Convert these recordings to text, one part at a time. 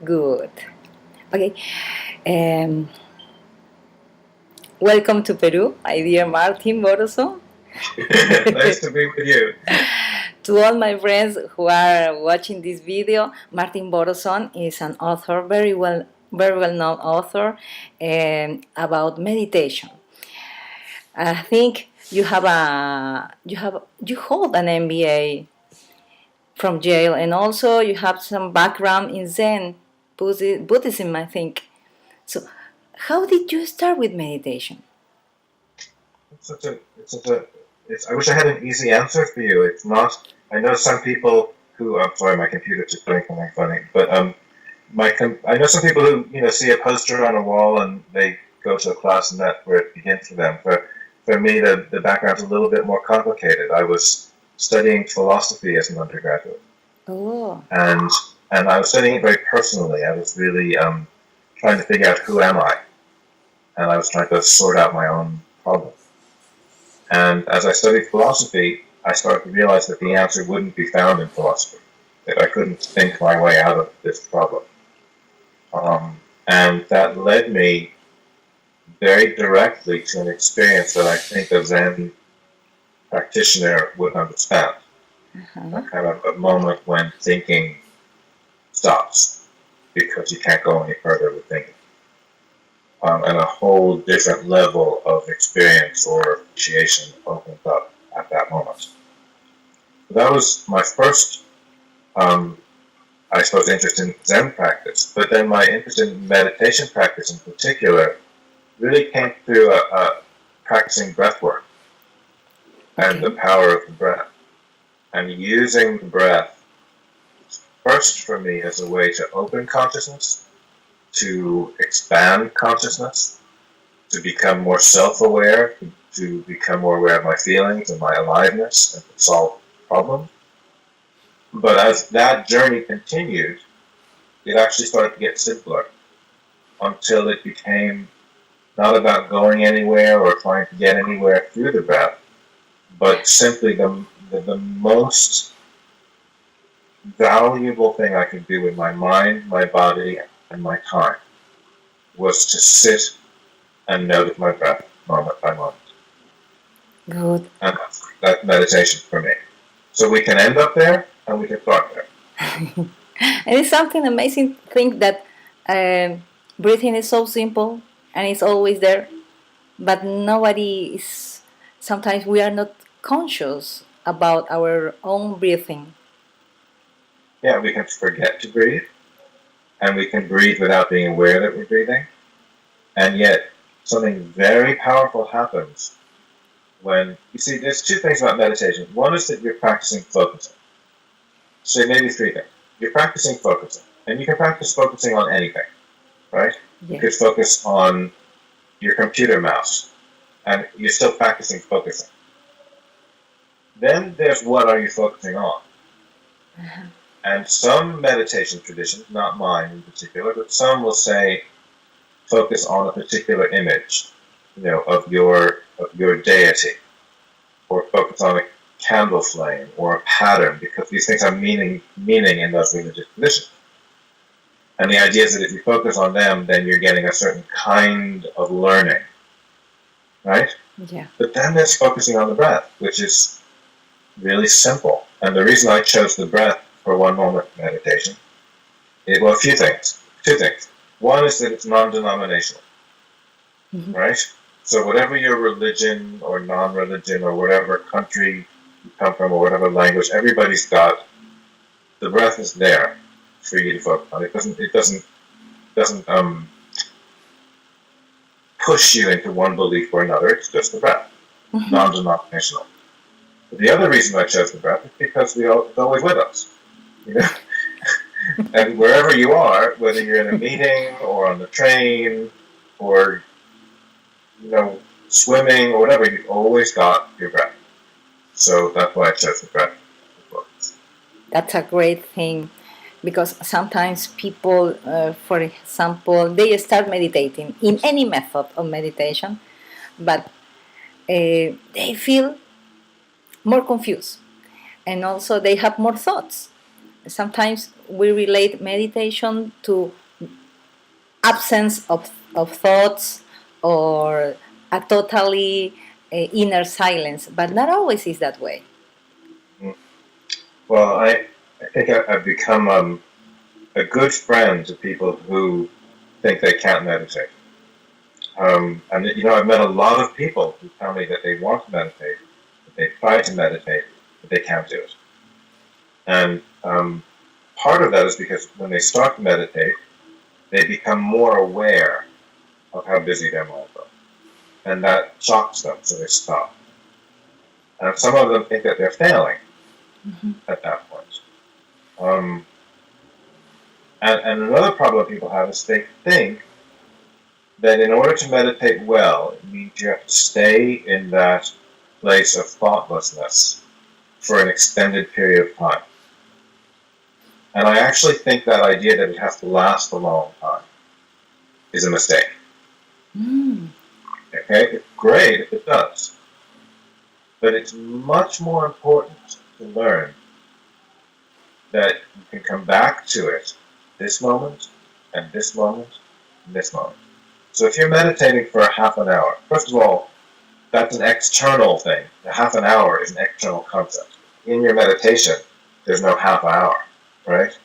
Good. Okay. Um, Welcome to Peru, my dear Martin Boroson. Nice to be with you. To all my friends who are watching this video, Martin Boroson is an author, very well known author about meditation. I think you hold an MBA from Yale, and also you have some background in Zen Buddhism, I think. So, how did you start with meditation? I wish I had an easy answer for you. It's not. I know some people who. I'm sorry, my computer just doing something funny. But I know some people who see a poster on a wall and they go to a class and that's where it begins for them. For me, the background's a little bit more complicated. I was studying philosophy as an undergraduate. Oh. And I was studying it very personally. I was really trying to figure out who am I, and I was trying to sort out my own problems. And as I studied philosophy, I started to realize that the answer wouldn't be found in philosophy, that I couldn't think my way out of this problem. And that led me very directly to an experience that I think a Zen practitioner would understand. A kind of a moment when thinking stops because you can't go any further with thinking. And a whole different level of experience or appreciation opens up at that moment. So that was my first, I suppose, interest in Zen practice. But then my interest in meditation practice in particular really came through practicing breath work and the power of the breath. And using the breath first for me as a way to open consciousness, to expand consciousness, to become more self-aware, to become more aware of my feelings and my aliveness, and to solve problems. But as that journey continued, it actually started to get simpler until it became not about going anywhere or trying to get anywhere through the breath, but simply the most valuable thing I could do with my mind, my body, and my time was to sit and notice my breath moment by moment. Good. And that's meditation for me. So we can end up there and we can start there. And it's something amazing to think that breathing is so simple and it's always there, but sometimes we are not conscious about our own breathing. Yeah, we can forget to breathe, and we can breathe without being aware that we're breathing. And yet, something very powerful happens when, you see, there's two things about meditation. One is that you're practicing focusing. So maybe three things. You're practicing focusing, and you can practice focusing on anything, right? Yeah. You could focus on your computer mouse, and you're still practicing focusing. Then there's what are you focusing on? Uh-huh. And some meditation traditions, not mine in particular, but some will say focus on a particular image, of your deity, or focus on a candle flame or a pattern, because these things have meaning in those religious traditions. And the idea is that if you focus on them, then you're getting a certain kind of learning, right? Yeah. But then there's focusing on the breath, which is really simple. And the reason I chose the breath for one moment meditation, two things. One is that it's non-denominational, right? So whatever your religion or non-religion or whatever country you come from or whatever language, everybody's got, the breath is there for you to focus on. It doesn't push you into one belief or another. It's just the breath, non-denominational. But the other reason I chose the breath is because it's always with us. And wherever you are, whether you're in a meeting or on the train or swimming or whatever, you've always got your breath. So that's why I chose the breath. That's a great thing, because sometimes people, for example, they start meditating in any method of meditation, but they feel more confused, and also they have more thoughts. sometimes we relate meditation to absence of thoughts or a totally inner silence, but not always is that way. Well, I think I've become a good friend to people who think they can't meditate. And I've met a lot of people who tell me that they want to meditate, that they try to meditate, but they can't do it. And part of that is because when they start to meditate, they become more aware of how busy their mind is. And that shocks them, so they stop. And some of them think that they're failing at that point. And another problem people have is they think that in order to meditate well, it means you have to stay in that place of thoughtlessness for an extended period of time. And I actually think that idea that it has to last a long time is a mistake. Okay, it's great if it does. But it's much more important to learn that you can come back to it this moment, and this moment, and this moment. So if you're meditating for a half an hour, first of all, that's an external thing. A half an hour is an external concept. In your meditation, there's no half hour, right?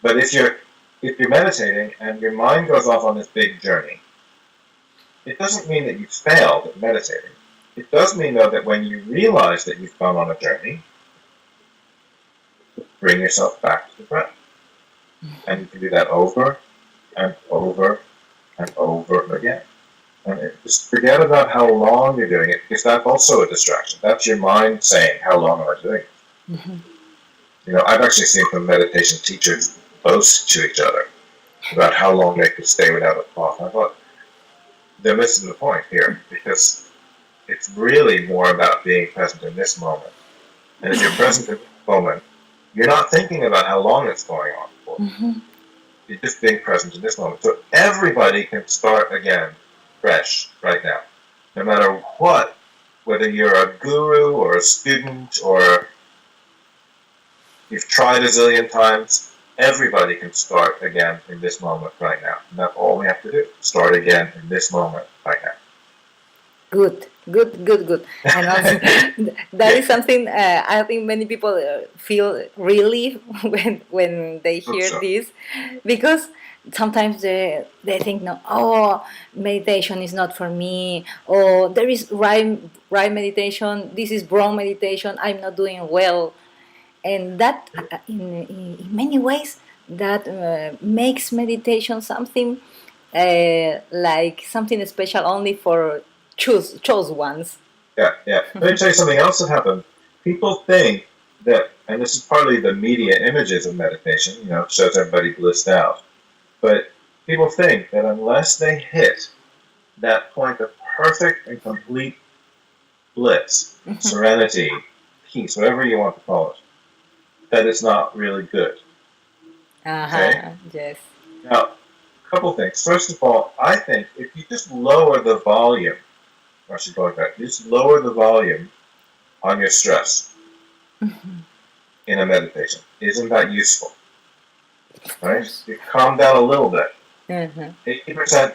But if you're meditating and your mind goes off on this big journey, it doesn't mean that you've failed at meditating. It does mean, though, that when you realize that you've gone on a journey, bring yourself back to the breath. And you can do that over and over and over again. And just forget about how long you're doing it, because that's also a distraction. That's your mind saying, how long am I doing it? I've actually seen some meditation teachers boast to each other about how long they could stay without a thought. I thought, they're missing the point here, because it's really more about being present in this moment. And if you're present in this moment, you're not thinking about how long it's going on for. You're just being present in this moment. So everybody can start again, fresh, right now. No matter what, whether you're a guru or a student or you've tried a zillion times, everybody can start again in this moment right now. And that's all we have to do. Start again in this moment right now. Good. And also, that is something I think many people feel relief when they hear this, because sometimes they think, no, meditation is not for me, or there is right meditation, this is wrong meditation, I'm not doing well. And that, in many ways, that makes meditation something like something special only for chose ones. Yeah. Let me tell you something else that happened. People think that, and this is partly the media images of meditation, shows everybody blissed out. But people think that unless they hit that point of perfect and complete bliss, serenity, peace, whatever you want to call it, that it's not really good. Okay? Yes. Now, a couple things. First of all, I think if you just lower the volume, I should go like that, just lower the volume on your stress in a meditation. Isn't that useful? Right? You calm down a little bit, 80%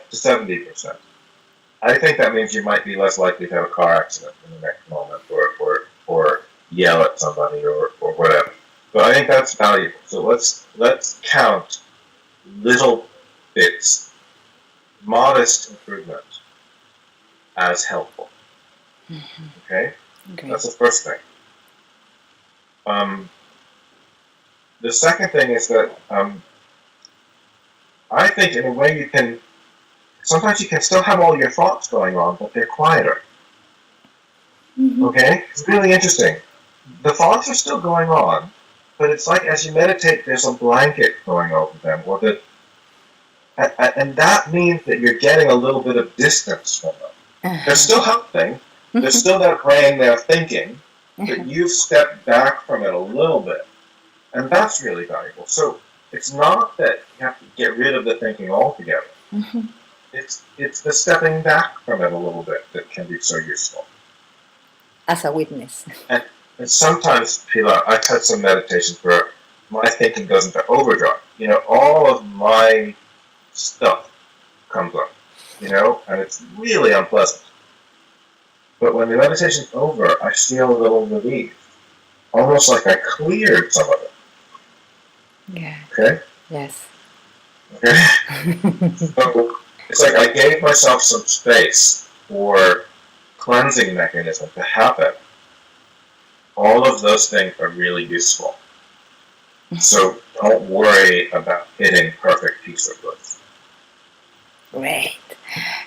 to 70%. I think that means you might be less likely to have a car accident in the next moment, or yell at somebody, or whatever. So I think that's valuable. So let's count little bits, modest improvement as helpful. Okay? That's the first thing. The second thing is that I think in a way sometimes you can still have all your thoughts going on, but they're quieter. Okay? It's really interesting. The thoughts are still going on, but it's like as you meditate, there's a blanket going over them, and that means that you're getting a little bit of distance from them. They're still happening. There's still that brain there thinking, but you've stepped back from it a little bit. And that's really valuable. So it's not that you have to get rid of the thinking altogether. It's the stepping back from it a little bit that can be so useful. As a witness. And sometimes, Pilar, I've had some meditations where my thinking goes into overdrive. All of my stuff comes up, and it's really unpleasant. But when the meditation's over, I feel a little relieved, almost like I cleared some of it. Yeah. Okay? Yes. Okay? So it's like I gave myself some space for cleansing mechanism to happen. All of those things are really useful. So don't worry about hitting perfect peace or bliss. Great.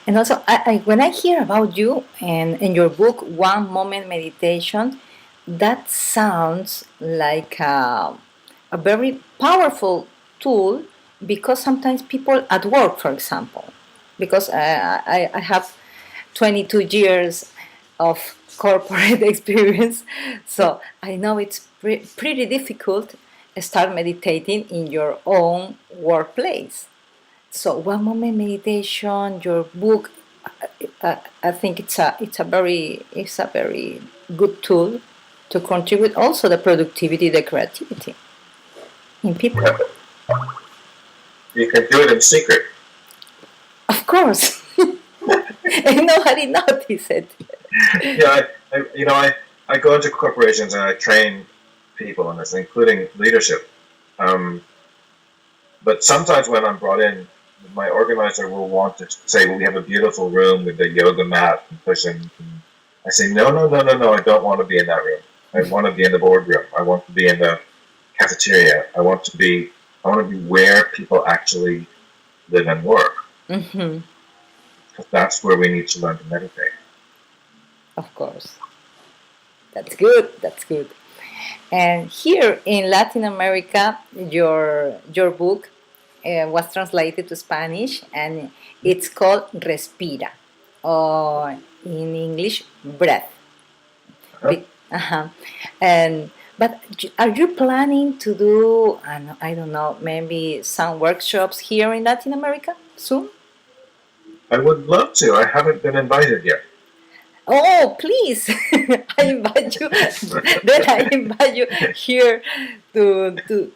And also, when I hear about you and in your book, One Moment Meditation, that sounds like a very powerful tool, because sometimes people at work, for example, because I have 22 years of corporate experience, so I know it's pretty difficult to start meditating in your own workplace. So one moment meditation, your book, I think it's a very good tool to contribute also the productivity, the creativity in people. Yeah. You can do it in secret. Of course, and nobody notices it. Yeah, I go into corporations and I train people on this, including leadership. But sometimes when I'm brought in, my organizer will want to say, well, we have a beautiful room with a yoga mat and cushions. I say, no, I don't want to be in that room. I want to be in the boardroom. I want to be in the cafeteria. I want to be where people actually live and work. Mm-hmm. Because that's where we need to learn to meditate. Of course. That's good. That's good. And here in Latin America, your book was translated to Spanish, and it's called Respira, or in English, breath. Uh-huh. And but are you planning to do, I don't know, maybe some workshops here in Latin America soon? I would love to. I haven't been invited yet. Oh, please! I invite you. Then I invite you here to do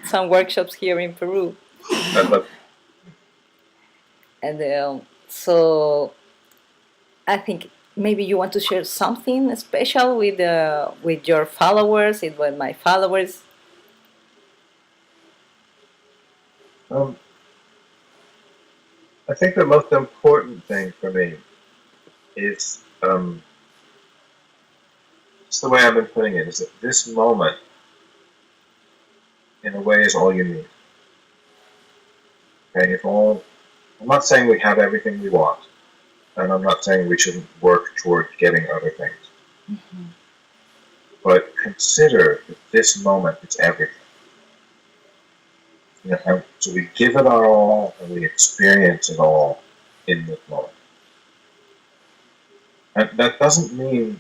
some workshops here in Peru. And so I think maybe you want to share something special with your followers, with my followers. I think the most important thing for me is it's the way I've been putting it, is that this moment, in a way, is all you need. Okay, I'm not saying we have everything we want, and I'm not saying we shouldn't work toward getting other things. Mm-hmm. But consider that this moment is everything. So we give it our all, and we experience it all in this moment. And that doesn't mean,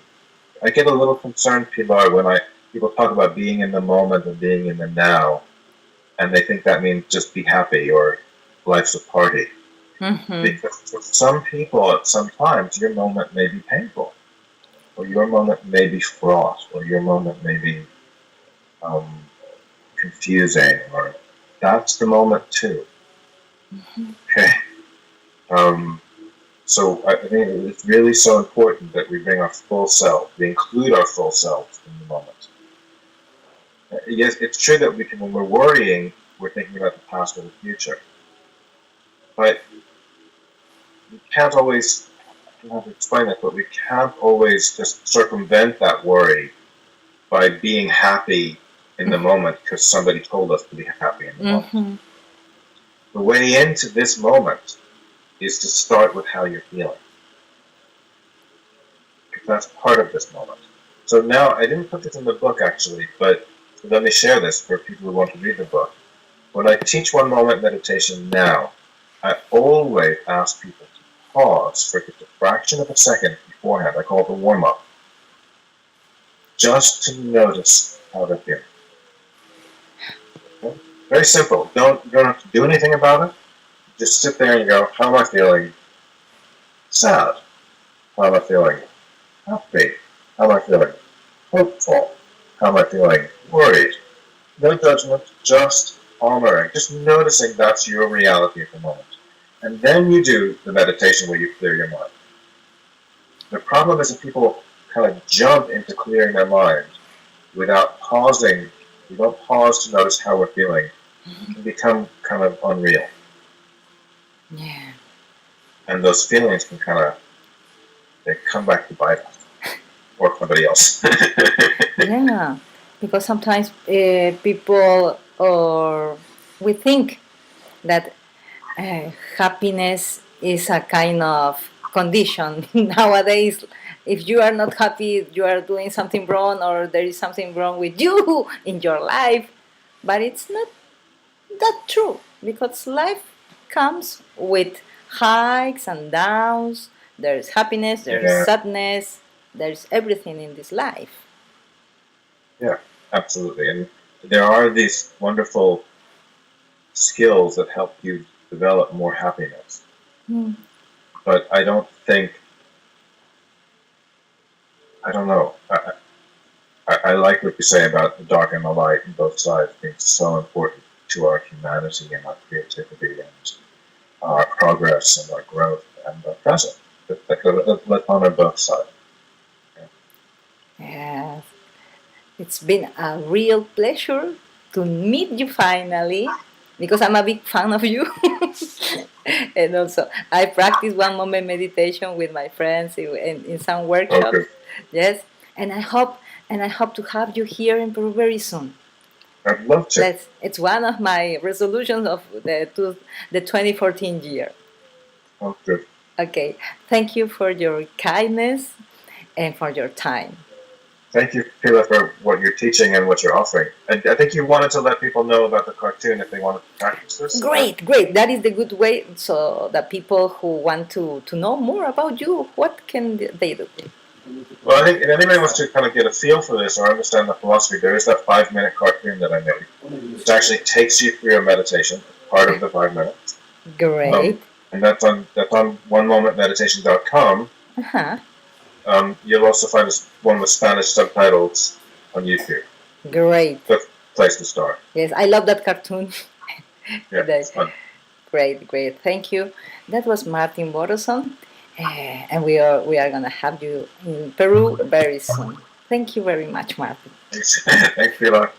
I get a little concerned, Pilar, when people talk about being in the moment and being in the now, and they think that means just be happy or life's a party. Mm-hmm. Because for some people, at some times, your moment may be painful, or your moment may be fraught, or your moment may be confusing, or that's the moment too. Mm-hmm. Okay. So I think it's really so important that we bring our full self, we include our full selves in the moment. Yes, it's true that when we're worrying, we're thinking about the past or the future. But we can't always, I don't have to explain that, but we can't always just circumvent that worry by being happy in the moment because somebody told us to be happy in the moment. The way into this moment is to start with how you're feeling. Because that's part of this moment. So now, I didn't put this in the book actually, but let me share this for people who want to read the book. When I teach one moment meditation now, I always ask people to pause for just a fraction of a second beforehand. I call it the warm-up. Just to notice how they're feeling. Okay? Very simple. You don't have to do anything about it. Just sit there and go, how am I feeling? Sad. How am I feeling? Happy. How am I feeling? Hopeful. How am I feeling? Worried. no judgment, just honoring, just noticing that's your reality at the moment. And then you do the meditation where you clear your mind. The problem is that people kind of jump into clearing their mind without pausing. We don't pause to notice how we're feeling. It can become kind of unreal. Yeah. And those feelings can they come back to bite us or somebody else. Yeah, because sometimes people or we think that happiness is a kind of condition nowadays. If you are not happy, you are doing something wrong, or there is something wrong with you in your life. But it's not that true, because life comes with hikes and downs. There's happiness, there's Yeah, sadness, there's everything in this life. yeah, absolutely. And there are these wonderful skills that help you develop more happiness. Mm. But I don't know. I like what you say about the dark and the light and both sides being so important to our humanity and our creativity and our progress and our growth and our present. Let's honor both sides. Yes. It's been a real pleasure to meet you finally, because I'm a big fan of you. And also, I practice one moment meditation with my friends in some workshops. Okay, Yes, and I hope to have you here in Peru very soon. I'd love to. It's one of my resolutions of the 2014 year. Oh, good. Okay, thank you for your kindness and for your time. Thank you, Pila, for what you're teaching and what you're offering. And I think you wanted to let people know about the cartoon if they wanted to practice this. Great, great. That is the good way. So the people who want to know more about you, what can they do? Well, I think if anybody wants to kind of get a feel for this or understand the philosophy, there is that 5-minute cartoon that I made, which actually takes you through a meditation, part of the 5 minutes. Great. And that's on onemomentmeditation.com. Uh-huh. You'll also find one with Spanish subtitles on YouTube. Great. Good place to start. Yes, I love that cartoon. Yeah, it's fun. Great, great. Thank you. That was Martin Boroson, and we are gonna have you in Peru very soon. Thank you very much, Martin. Thanks. Thanks, Pila.